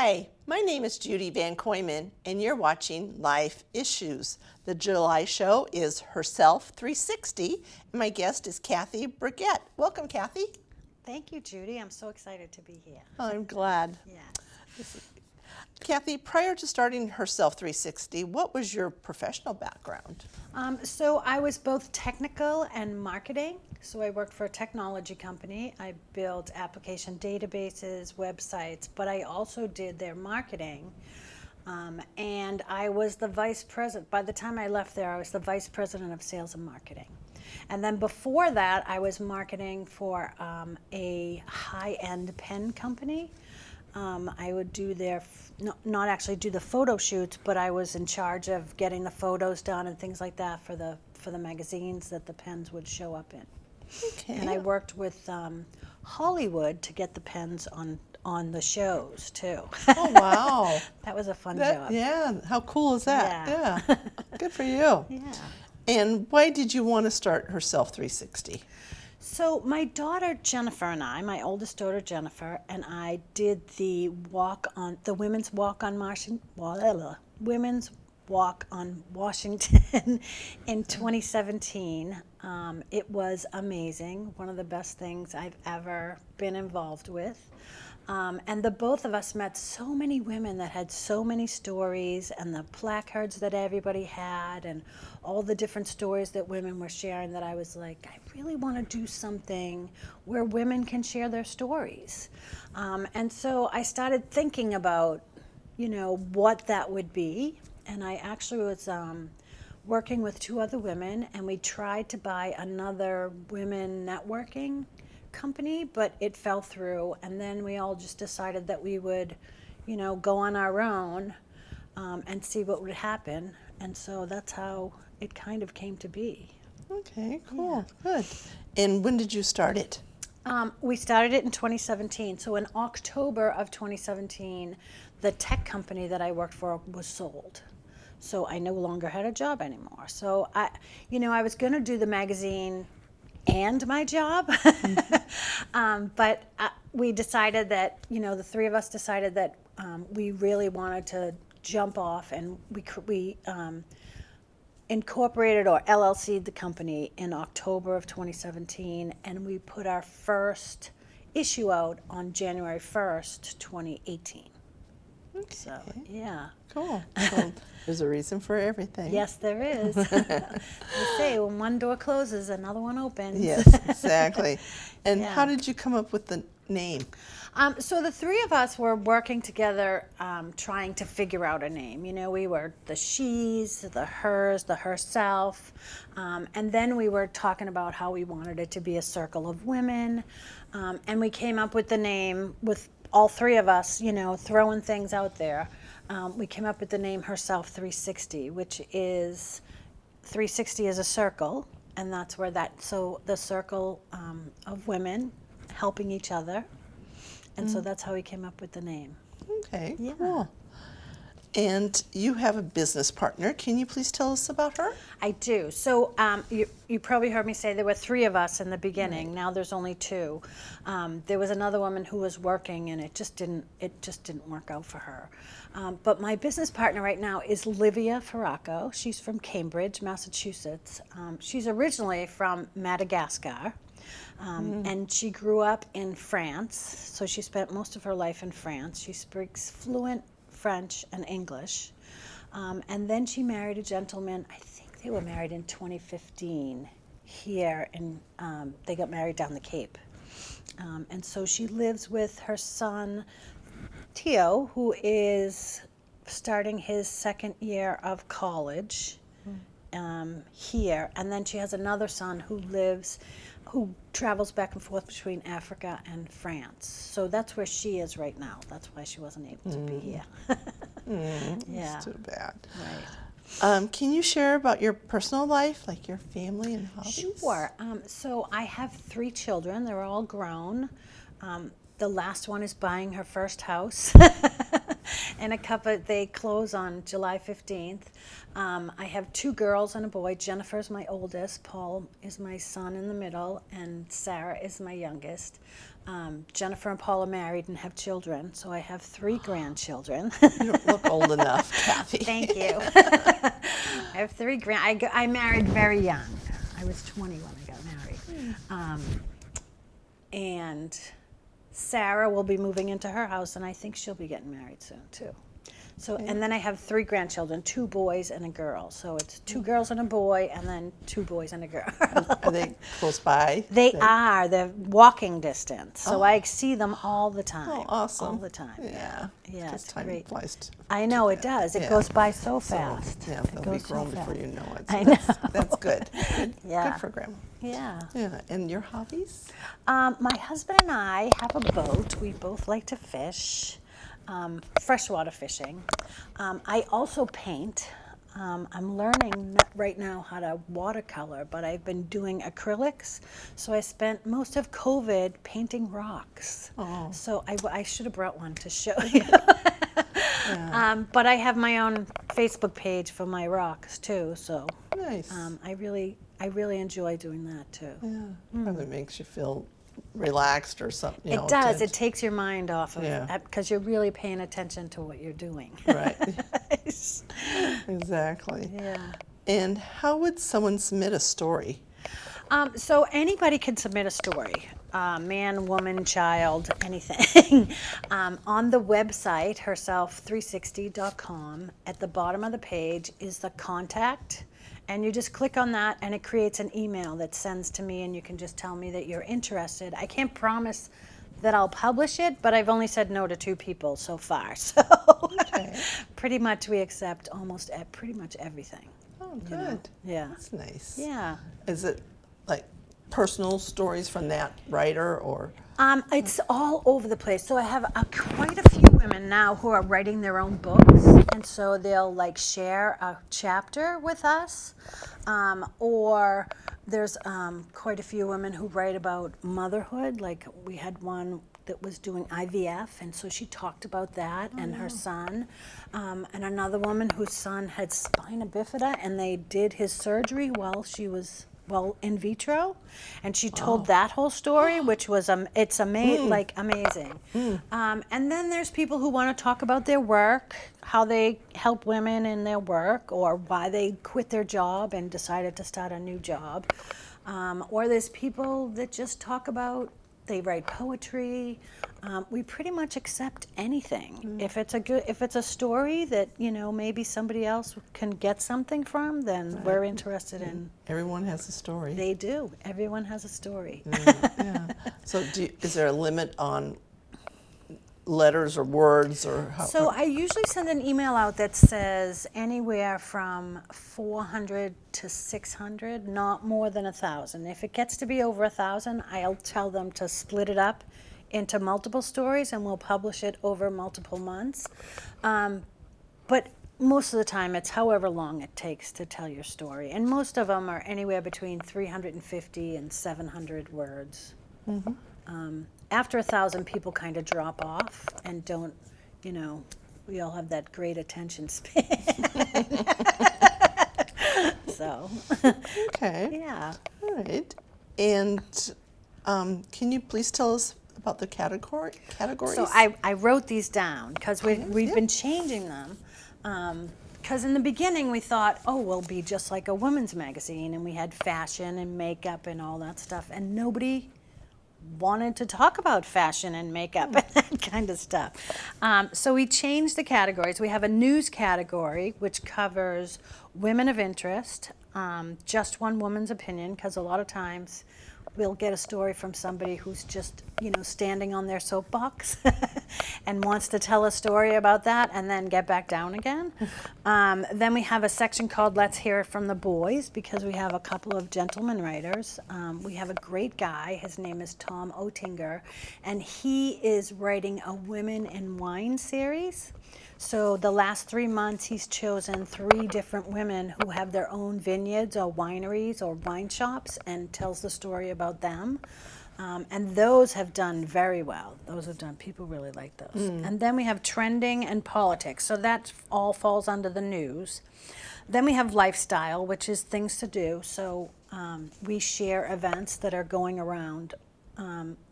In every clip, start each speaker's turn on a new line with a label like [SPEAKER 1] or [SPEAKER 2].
[SPEAKER 1] Hi, my name is Judie Van Koyman, and you're watching Life Issues. The July show is Herself 360, and my guest is Cathie Briggette. Welcome, Cathie.
[SPEAKER 2] Thank you, Judy. I'm so excited to be here.
[SPEAKER 1] Oh, I'm glad.
[SPEAKER 2] Yes.
[SPEAKER 1] Cathie, prior to starting Herself 360, what was your professional background?
[SPEAKER 2] So I was both technical and marketing. So I worked for a technology company. I built application databases, websites, but I also did their marketing. And I was the vice president. By the time I left there, I was the vice president of sales and marketing. And then before that, I was marketing for a high-end pen company. I would do their, not actually do the photo shoots, but I was in charge of getting the photos done and things like that for the magazines that the pens would show up in.
[SPEAKER 1] Okay.
[SPEAKER 2] And I worked with Hollywood to get the pens on the shows too.
[SPEAKER 1] Oh, wow.
[SPEAKER 2] That was a fun job.
[SPEAKER 1] Yeah, how cool is that?
[SPEAKER 2] Yeah.
[SPEAKER 1] Good for you.
[SPEAKER 2] Yeah.
[SPEAKER 1] And why did you want to start Herself 360?
[SPEAKER 2] So my daughter Jennifer and I, my oldest daughter Jennifer, and I did the women's walk on Washington in 2017. It was amazing, one of the best things I've ever been involved with. And the both of us met so many women that had so many stories, and the placards that everybody had, and all the different stories that women were sharing, that I was like, I really want to do something where women can share their stories. And so I started thinking about, what that would be. And I actually was working with two other women, and we tried to buy another women networking company, but it fell through. And then we all just decided that we would, go on our own and see what would happen. And so that's how it kind of came to be.
[SPEAKER 1] Okay, cool, good. And when did you start it?
[SPEAKER 2] We started it in 2017. So in October of 2017, the tech company that I worked for was sold. So I no longer had a job anymore. So I was going to do the magazine and my job. But we decided that, the three of us decided that we really wanted to jump off, and we incorporated or LLC'd the company in October of 2017, and we put our first issue out on January 1st, 2018.
[SPEAKER 1] Okay.
[SPEAKER 2] So, yeah.
[SPEAKER 1] Cool. Well, there's a reason for everything.
[SPEAKER 2] Yes, there is. They say when one door closes, another one opens.
[SPEAKER 1] Yes, exactly. And
[SPEAKER 2] Yeah.
[SPEAKER 1] how did you come up with the name?
[SPEAKER 2] So the three of us were working together, trying to figure out a name. We were the she's, the hers, the herself. And then we were talking about how we wanted it to be a circle of women. And we came up with the name with all three of us, throwing things out there. We came up with the name Herself 360, which is 360 is a circle, and that's where so the circle of women helping each other. And so that's how we came up with the name.
[SPEAKER 1] Okay,
[SPEAKER 2] Yeah.
[SPEAKER 1] cool. And you have a business partner. Can you please tell us about her?
[SPEAKER 2] I do. So you probably heard me say there were three of us in the beginning.
[SPEAKER 1] Right.
[SPEAKER 2] Now there's only two. There was another woman who was working, and it just didn't work out for her. But my business partner right now is Livia Ferraco. She's from Cambridge, Massachusetts. She's originally from Madagascar. And she grew up in France, so she spent most of her life in France. She speaks fluent French and English. And then she married a gentleman, I think they were married in 2015 here, and they got married down the Cape. And so she lives with her son, Theo, who is starting his second year of college here. And then she has another son who travels back and forth between Africa and France. So that's where she is right now. That's why she wasn't able to be here. Yeah.
[SPEAKER 1] That's too bad.
[SPEAKER 2] Right.
[SPEAKER 1] Can you share about your personal life, like your family and hobbies?
[SPEAKER 2] Sure. So I have three children. They're all grown. The last one is buying her first house. in a couple. They close on July 15th. I have 2 girls and a boy. Jennifer's my oldest. Paul is my son in the middle, and Sarah is my youngest. Jennifer and Paul are married and have children, so I have 3 grandchildren.
[SPEAKER 1] You don't look old enough, Cathie.
[SPEAKER 2] Thank you. I have 3 I married very young. I was 20 when I got married. And Sarah will be moving into her house, and I think she'll be getting married soon too. So, and then I have 3 grandchildren, 2 boys and a girl. So it's 2 girls and a boy, and then 2 boys and a girl.
[SPEAKER 1] Are they close by?
[SPEAKER 2] They are. They're walking distance. So I see them all the time.
[SPEAKER 1] Oh, awesome.
[SPEAKER 2] All the time.
[SPEAKER 1] Yeah.
[SPEAKER 2] Yeah,
[SPEAKER 1] Because
[SPEAKER 2] it's
[SPEAKER 1] time
[SPEAKER 2] great.
[SPEAKER 1] flies.
[SPEAKER 2] I know it does. It
[SPEAKER 1] Yeah.
[SPEAKER 2] goes by so fast.
[SPEAKER 1] Yeah,
[SPEAKER 2] It
[SPEAKER 1] they'll be
[SPEAKER 2] goes so
[SPEAKER 1] grown before
[SPEAKER 2] fast.
[SPEAKER 1] you know it.
[SPEAKER 2] I
[SPEAKER 1] That's good. Good,
[SPEAKER 2] Yeah.
[SPEAKER 1] good for Grandma.
[SPEAKER 2] Yeah.
[SPEAKER 1] Yeah, and your hobbies?
[SPEAKER 2] My husband and I have a boat. We both like to fish, freshwater fishing. I also paint. I'm learning right now how to watercolor, but I've been doing acrylics. So I spent most of COVID painting rocks.
[SPEAKER 1] Oh.
[SPEAKER 2] So I should have brought one to show you. But I have my own Facebook page for my rocks too. So
[SPEAKER 1] Nice.
[SPEAKER 2] I really enjoy doing that too.
[SPEAKER 1] Yeah, probably makes you feel relaxed or something.
[SPEAKER 2] It does. It takes your mind off of
[SPEAKER 1] Yeah.
[SPEAKER 2] because you're really paying attention to what you're doing.
[SPEAKER 1] Right. Exactly.
[SPEAKER 2] Yeah.
[SPEAKER 1] And how would someone submit a story?
[SPEAKER 2] So anybody can submit a story, man, woman, child, anything. On the website, herself360.com, at the bottom of the page is the contact. And you just click on that, and it creates an email that sends to me, and you can just tell me that you're interested. I can't promise that I'll publish it, but I've only said no to 2 people so far. So pretty much we accept pretty much everything.
[SPEAKER 1] Oh,
[SPEAKER 2] you
[SPEAKER 1] good.
[SPEAKER 2] know? Yeah.
[SPEAKER 1] That's nice.
[SPEAKER 2] Yeah.
[SPEAKER 1] Is it like personal stories from that writer or?
[SPEAKER 2] It's all over the place. So I have quite a few women now who are writing their own books, and so they'll like share a chapter with us, or there's quite a few women who write about motherhood. Like we had one that was doing IVF, and so she talked about that and her son, and another woman whose son had spina bifida, and they did his surgery while she was in vitro, and she told that whole story, which was it's amazing. And then there's people who want to talk about their work, how they help women in their work, or why they quit their job and decided to start a new job. Or there's people that just talk about, they write poetry. We pretty much accept anything. If it's a story that maybe somebody else can get something from, then we're interested in.
[SPEAKER 1] Everyone has a story.
[SPEAKER 2] They do. Everyone has a story.
[SPEAKER 1] Yeah. So is there a limit on letters or words or how?
[SPEAKER 2] So I usually send an email out that says anywhere from 400 to 600, not more than 1,000. If it gets to be over 1,000, I'll tell them to split it up into multiple stories, and we'll publish it over multiple months. But most of the time, it's however long it takes to tell your story, and most of them are anywhere between 350 and 700 words. After 1,000, people kind of drop off and don't, we all have that great attention span. So,
[SPEAKER 1] Okay.
[SPEAKER 2] yeah.
[SPEAKER 1] All right. And can you please tell us about the categories?
[SPEAKER 2] So I wrote these down because we've been changing them. Because in the beginning we thought, we'll be just like a women's magazine, and we had fashion and makeup and all that stuff, and nobody wanted to talk about fashion and makeup and that kind of stuff. So we changed the categories. We have a news category, which covers women of interest, just one woman's opinion, because a lot of times we'll get a story from somebody who's just, standing on their soapbox and wants to tell a story about that and then get back down again. Then we have a section called Let's Hear It from the Boys, because we have a couple of gentleman writers. We have a great guy. His name is Tom Oettinger, and he is writing a Women in Wine series. So the last 3 months, he's chosen 3 different women who have their own vineyards or wineries or wine shops, and tells the story about them. And those have done very well. Those have done, people really like those. And then we have trending and politics. So that all falls under the news. Then we have lifestyle, which is things to do. So we share events that are going around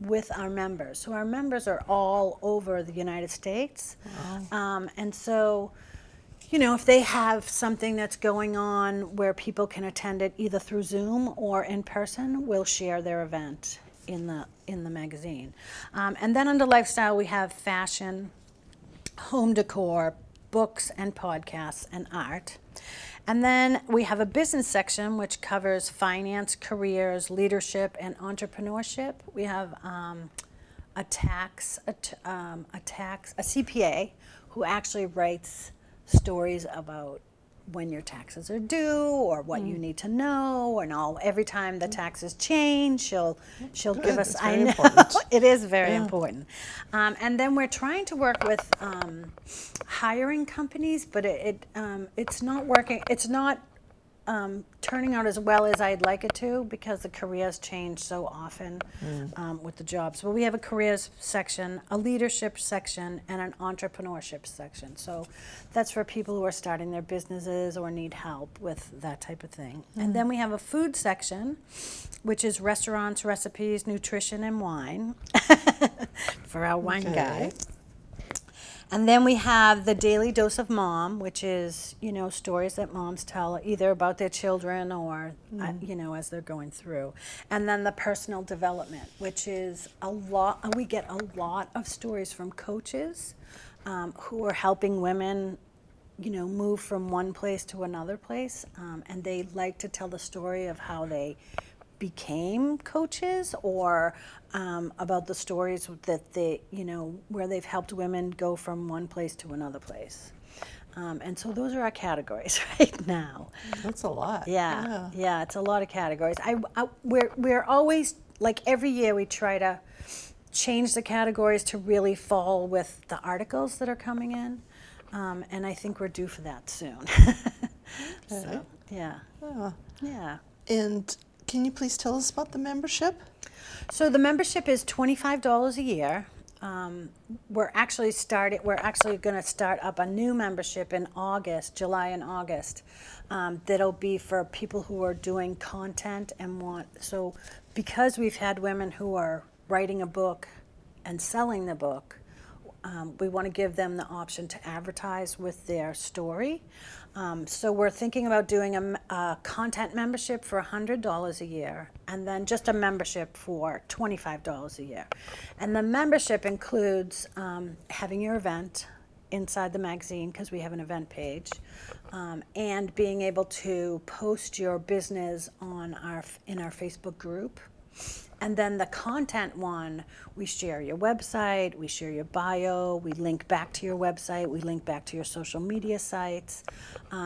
[SPEAKER 2] with our members. So our members are all over the United States.
[SPEAKER 1] Wow.
[SPEAKER 2] And so, you know, if they have something that's going on where people can attend it either through Zoom or in person, we'll share their event in the magazine. And then under lifestyle, we have fashion, home decor, books and podcasts, and art. And then we have a business section which covers finance, careers, leadership, and entrepreneurship. We have a CPA who actually writes stories about when your taxes are due or what you need to know, and all. Every time the taxes change, she'll give us.
[SPEAKER 1] That's
[SPEAKER 2] I
[SPEAKER 1] very
[SPEAKER 2] know
[SPEAKER 1] important.
[SPEAKER 2] it is very important. And then we're trying to work with hiring companies, but it's not working. It's not turning out as well as I'd like it to, because the careers change so often with the jobs. But we have a careers section, a leadership section, and an entrepreneurship section. So that's for people who are starting their businesses or need help with that type of thing. And then we have a food section, which is restaurants, recipes, nutrition, and wine for our wine guy. And then we have the Daily Dose of Mom, which is, you know, stories that moms tell either about their children or, you know, as they're going through. And then the personal development, which is a lot, we get a lot of stories from coaches who are helping women, you know, move from one place to another place. And they like to tell the story of how they became coaches, or about the stories that they, you know, where they've helped women go from one place to another place. And so those are our categories right now.
[SPEAKER 1] That's a lot.
[SPEAKER 2] Yeah, it's a lot of categories. We're always, like every year we try to change the categories to really fall with the articles that are coming in. And I think we're due for that soon. So, yeah. Yeah.
[SPEAKER 1] And can you please tell us about the membership?
[SPEAKER 2] So the membership is $25 a year. We're actually going to start up a new membership in August, July and August. That'll be for people who are doing content and so because we've had women who are writing a book and selling the book, we want to give them the option to advertise with their story. So we're thinking about doing a content membership for $100 a year, and then just a membership for $25 a year. And the membership includes having your event inside the magazine, because we have an event page, and being able to post your business in our Facebook group. And then the content one, we share your website, we share your bio, we link back to your website, we link back to your social media sites.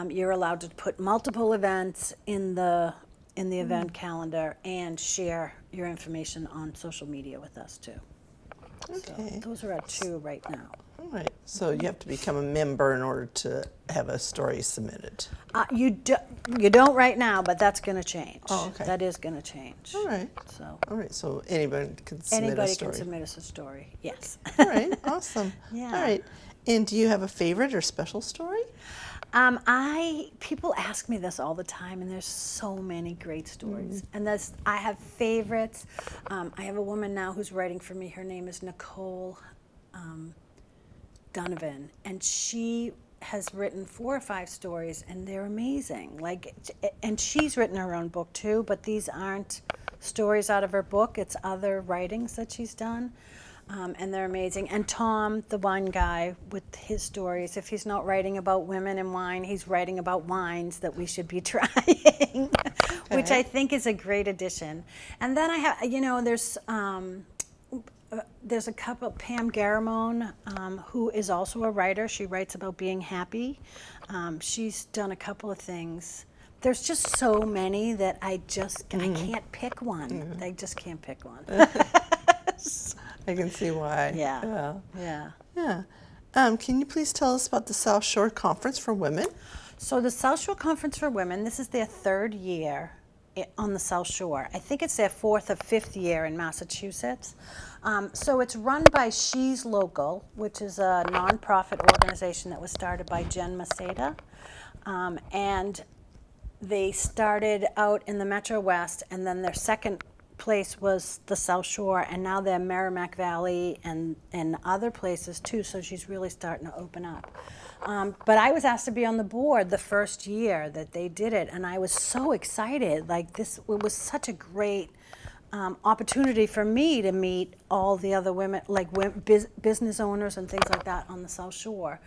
[SPEAKER 2] You're allowed to put multiple events in the event calendar and share your information on social media with us too.
[SPEAKER 1] Okay.
[SPEAKER 2] So those are our two right now.
[SPEAKER 1] All right. So you have to become a member in order to have a story submitted.
[SPEAKER 2] You don't right now, but that's going to change.
[SPEAKER 1] Oh, okay.
[SPEAKER 2] That is going to change.
[SPEAKER 1] All right.
[SPEAKER 2] So
[SPEAKER 1] All right. So anybody can submit a
[SPEAKER 2] anybody
[SPEAKER 1] story.
[SPEAKER 2] can submit us a story. Yes.
[SPEAKER 1] All right. Awesome.
[SPEAKER 2] Yeah.
[SPEAKER 1] All right. And do you have a favorite or special story?
[SPEAKER 2] People ask me this all the time, and there's so many great stories. And I have favorites. I have a woman now who's writing for me. Her name is Nicole Donovan, and she has written 4 or 5 stories, and they're amazing. And she's written her own book too, but these aren't stories out of her book. It's other writings that she's done. And they're amazing. And Tom, the wine guy, with his stories, if he's not writing about women and wine, he's writing about wines that we should be trying, which I think is a great addition. And then I have, there's a couple, Pam Garamone, who is also a writer. She writes about being happy. She's done a couple of things. There's just so many that I can't pick one. I just can't pick one.
[SPEAKER 1] I can see why.
[SPEAKER 2] Yeah.
[SPEAKER 1] Can you please tell us about the South Shore Conference for Women?
[SPEAKER 2] So the South Shore Conference for Women, this is their 3rd year. on the South Shore. I think it's their 4th or 5th year in Massachusetts. So it's run by She's Local, which is a nonprofit organization that was started by Jen Maceda. And they started out in the Metro West, and then their second place was the South Shore, and now they're Merrimack Valley and other places too, so she's really starting to open up. But I was asked to be on the board the first year that they did it, and I was so excited. Like this, it was such a great opportunity for me to meet all the other women, like business owners and things like that on the South Shore.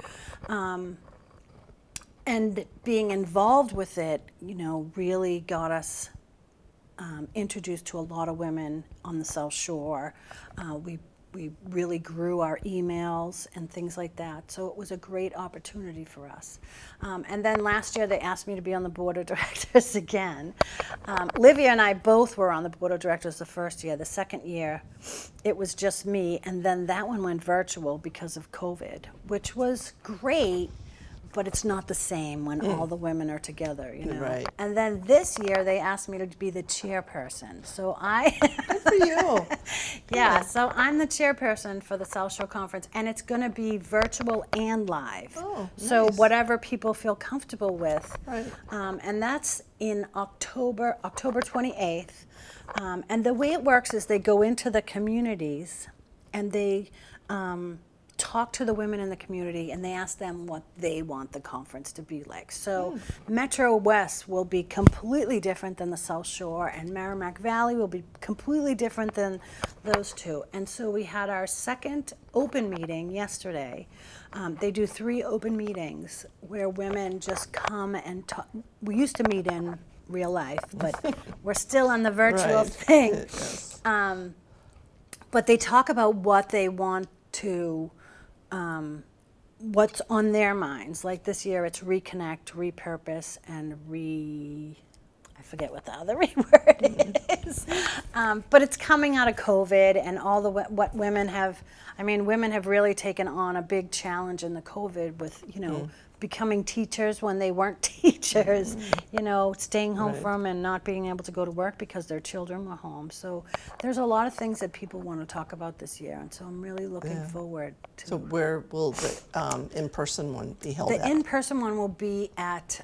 [SPEAKER 2] And being involved with it, you know, really got us introduced to a lot of women on the South Shore. We really grew our emails and things like that. So it was a great opportunity for us. And then last year they asked me to be on the board of directors again. Livia and I both were on the board of directors the first year. The second year, it was just me. And then that one went virtual because of COVID, which was great. But it's not the same when all the women are together, you know.
[SPEAKER 1] Right.
[SPEAKER 2] And then this year they asked me to be the chairperson. So
[SPEAKER 1] Good for you.
[SPEAKER 2] yeah, so I'm the chairperson for the South Shore Conference, and it's going to be virtual and live.
[SPEAKER 1] Oh,
[SPEAKER 2] so
[SPEAKER 1] nice.
[SPEAKER 2] whatever people feel comfortable with.
[SPEAKER 1] Right.
[SPEAKER 2] And that's in October 28th. And the way it works is they go into the communities and they talk to the women in the community, and they ask them what they want the conference to be like. So Metro West will be completely different than the South Shore, and Merrimack Valley will be completely different than those two. And so we had our second open meeting yesterday. They do 3 open meetings where women just come and talk. We used to meet in real life, but we're still on the virtual
[SPEAKER 1] Right.
[SPEAKER 2] thing.
[SPEAKER 1] Yes.
[SPEAKER 2] But they talk about what they want to what's on their minds. Like this year it's reconnect, repurpose, and I forget what the other word is. But it's coming out of COVID and all the what women have, women have really taken on a big challenge in the COVID with, you know, becoming teachers when they weren't teachers, you know, staying home
[SPEAKER 1] Right.
[SPEAKER 2] from and not being able to go to work because their children were home. So there's a lot of things that people want to talk about this year, and so I'm really looking forward to.
[SPEAKER 1] So where will the in-person one be held
[SPEAKER 2] The
[SPEAKER 1] at?
[SPEAKER 2] in-person one will be at,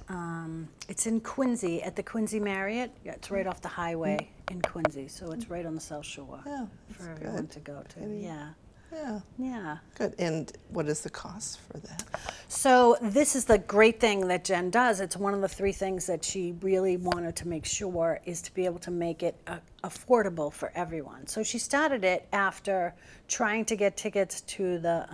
[SPEAKER 2] it's in Quincy, at the Quincy Marriott. Yeah, it's right off the highway in Quincy, so it's right on the South Shore
[SPEAKER 1] Yeah,
[SPEAKER 2] for
[SPEAKER 1] that's
[SPEAKER 2] everyone
[SPEAKER 1] good.
[SPEAKER 2] to go to.
[SPEAKER 1] Any-
[SPEAKER 2] Yeah,
[SPEAKER 1] Yeah,
[SPEAKER 2] yeah.
[SPEAKER 1] good. And what is the cost for that?
[SPEAKER 2] So this is the great thing that Jen does. It's one of the 3 things that she really wanted to make sure is to be able to make it affordable for everyone. So she started it after trying to get tickets to the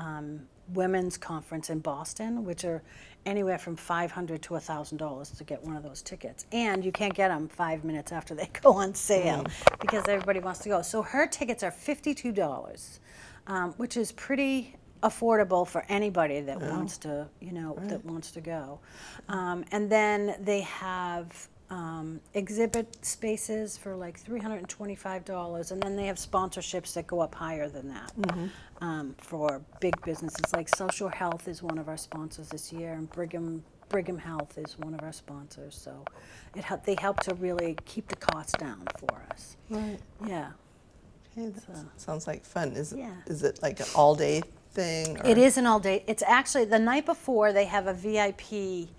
[SPEAKER 2] women's conference in Boston, which are anywhere from $500 to $1,000 to get one of those tickets. And you can't get them 5 minutes after they go on sale because everybody wants to go. So her tickets are $52. Which is pretty affordable for anybody that wants to, you know, that wants to go. And then they have exhibit spaces for like $325, and then they have sponsorships that go up higher than that for big businesses. Like Social Health is one of our sponsors this year, and Brigham Health is one of our sponsors. So they help to really keep the cost down for us.
[SPEAKER 1] Right.
[SPEAKER 2] Yeah.
[SPEAKER 1] Okay, that sounds like fun. Is
[SPEAKER 2] Yeah.
[SPEAKER 1] it like an all-day thing? Or?
[SPEAKER 2] It is an all day. It's actually the night before they have a VIP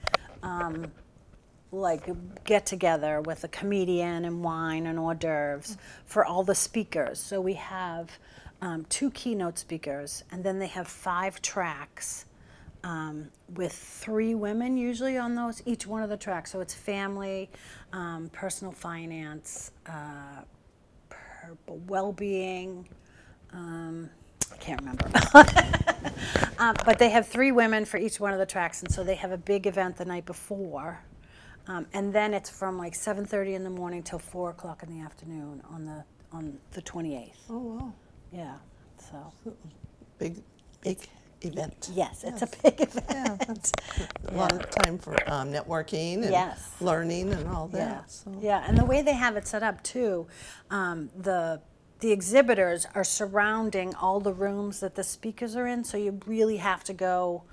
[SPEAKER 2] like get together with a comedian and wine and hors d'oeuvres for all the speakers. So we have 2 keynote speakers, and then they have 5 tracks with 3 women usually on those, each one of the tracks. So it's family, personal finance, well-being, I can't remember. But they have 3 women for each one of the tracks, and so they have a big event the night before. And then it's from like 7:30 in the morning till 4 o'clock in the afternoon on the 28th.
[SPEAKER 1] Oh, wow.
[SPEAKER 2] Yeah, so.
[SPEAKER 1] Big event.
[SPEAKER 2] Yes, it's a big event.
[SPEAKER 1] Yeah, that's a lot of time for networking and
[SPEAKER 2] Yes.
[SPEAKER 1] learning and all that.
[SPEAKER 2] Yeah,
[SPEAKER 1] So.
[SPEAKER 2] yeah, and the way they have it set up too, the exhibitors are surrounding all the rooms that the speakers are in, so you really have to go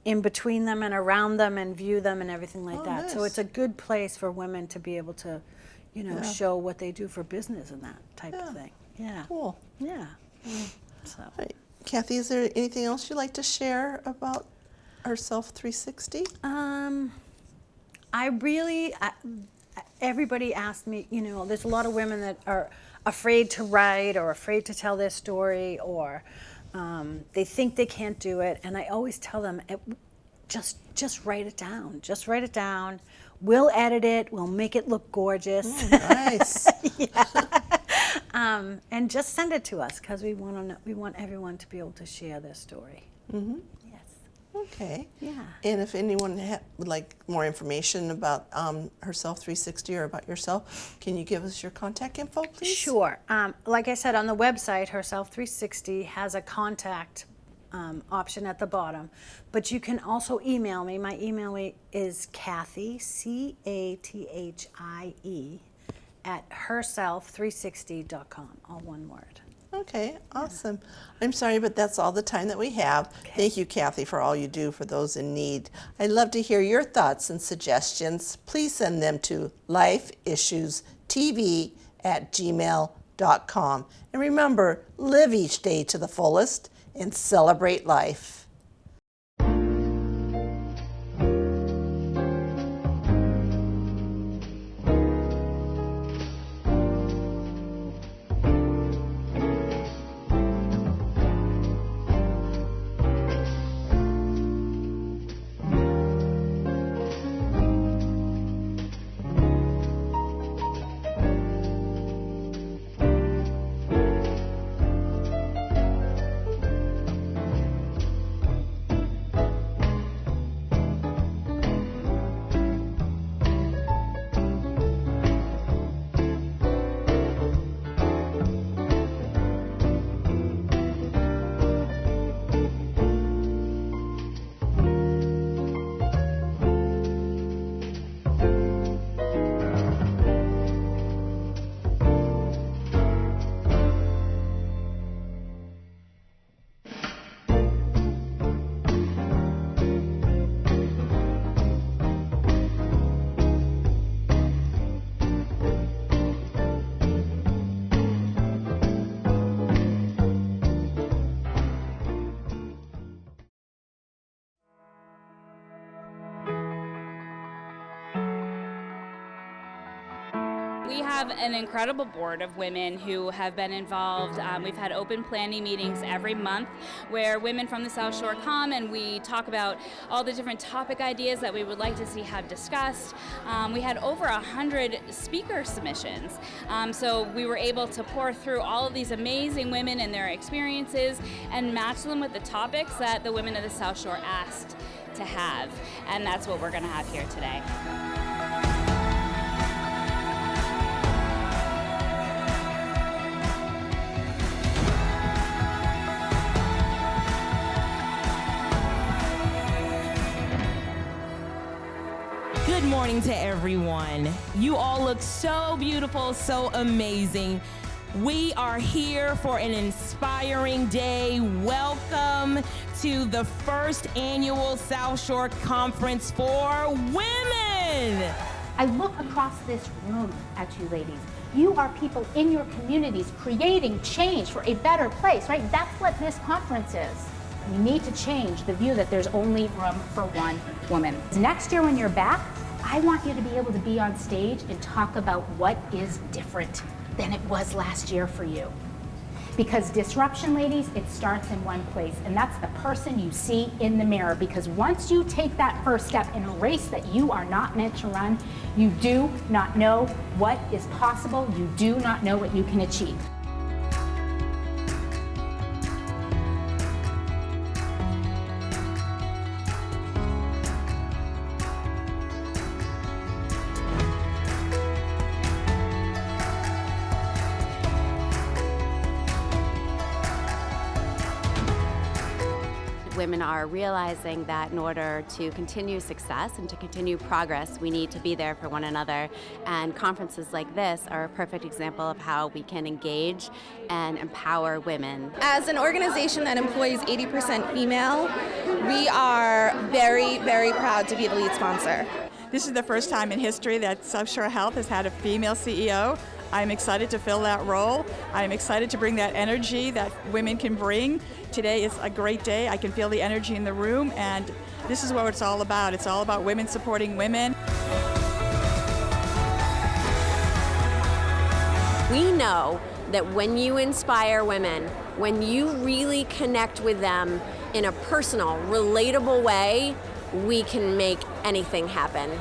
[SPEAKER 2] in between them and around them and view them and everything like
[SPEAKER 1] Oh,
[SPEAKER 2] that. So
[SPEAKER 1] nice.
[SPEAKER 2] it's a good place for women to be able to, you know,
[SPEAKER 1] Yeah.
[SPEAKER 2] show what they do for business and that type
[SPEAKER 1] Yeah.
[SPEAKER 2] of thing. Yeah.
[SPEAKER 1] Cool.
[SPEAKER 2] Yeah. So.
[SPEAKER 1] All right. Kathy, is there anything else you'd like to share about Herself 360?
[SPEAKER 2] Everybody asked me, you know, there's a lot of women that are afraid to write or afraid to tell their story, or they think they can't do it. And I always tell them, just write it down. Just write it down. We'll edit it. We'll make it look gorgeous.
[SPEAKER 1] Oh, nice.
[SPEAKER 2] And just send it to us, because we want everyone to be able to share their story.
[SPEAKER 1] Mm-hmm.
[SPEAKER 2] Yes.
[SPEAKER 1] Okay.
[SPEAKER 2] Yeah.
[SPEAKER 1] And if anyone would like more information about Herself 360 or about yourself, can you give us your contact info, please?
[SPEAKER 2] Sure. Like I said, on the website, Herself 360 has a contact option at the bottom, but you can also email me. My email is Cathie, Cathie, at herself360.com, all one word.
[SPEAKER 1] Okay, awesome. I'm sorry, but that's all the time that we have.
[SPEAKER 2] Okay.
[SPEAKER 1] Thank you, Kathy, for all you do for those in need. I'd love to hear your thoughts and suggestions. Please send them to lifeissuestv@gmail.com. And remember, live each day to the fullest and celebrate life.
[SPEAKER 3] We have an incredible board of women who have been involved. We've had open planning meetings every month where women from the South Shore come and we talk about all the different topic ideas that we would like to see have discussed. We had over 100 speaker submissions. So we were able to pour through all of these amazing women and their experiences and match them with the topics that the women of the South Shore asked to have. And that's what we're going to have here today.
[SPEAKER 4] Good morning to everyone. You all look so beautiful, so amazing. We are here for an inspiring day. Welcome to the first annual South Shore Conference for Women.
[SPEAKER 5] I look across this room at you ladies. You are people in your communities creating change for a better place, right? That's what this conference is. We need to change the view that there's only room for one woman. Next year when you're back, I want you to be able to be on stage and talk about what is different than it was last year for you. Because disruption, ladies, it starts in one place, and that's the person you see in the mirror. Because once you take that first step in a race that you are not meant to run, you do not know what is possible, you do not know what you can achieve.
[SPEAKER 6] Women are realizing that in order to continue success and to continue progress, we need to be there for one another. And conferences like this are a perfect example of how we can engage and empower women.
[SPEAKER 7] As an organization that employs 80% female, we are very, very proud to be the lead sponsor.
[SPEAKER 8] This is the first time in history that South Shore Health has had a female CEO. I'm excited to fill that role. I'm excited to bring that energy that women can bring. Today is a great day. I can feel the energy in the room, and this is what it's all about. It's all about women supporting women.
[SPEAKER 9] We know that when you inspire women, when you really connect with them in a personal, relatable way, we can make anything happen.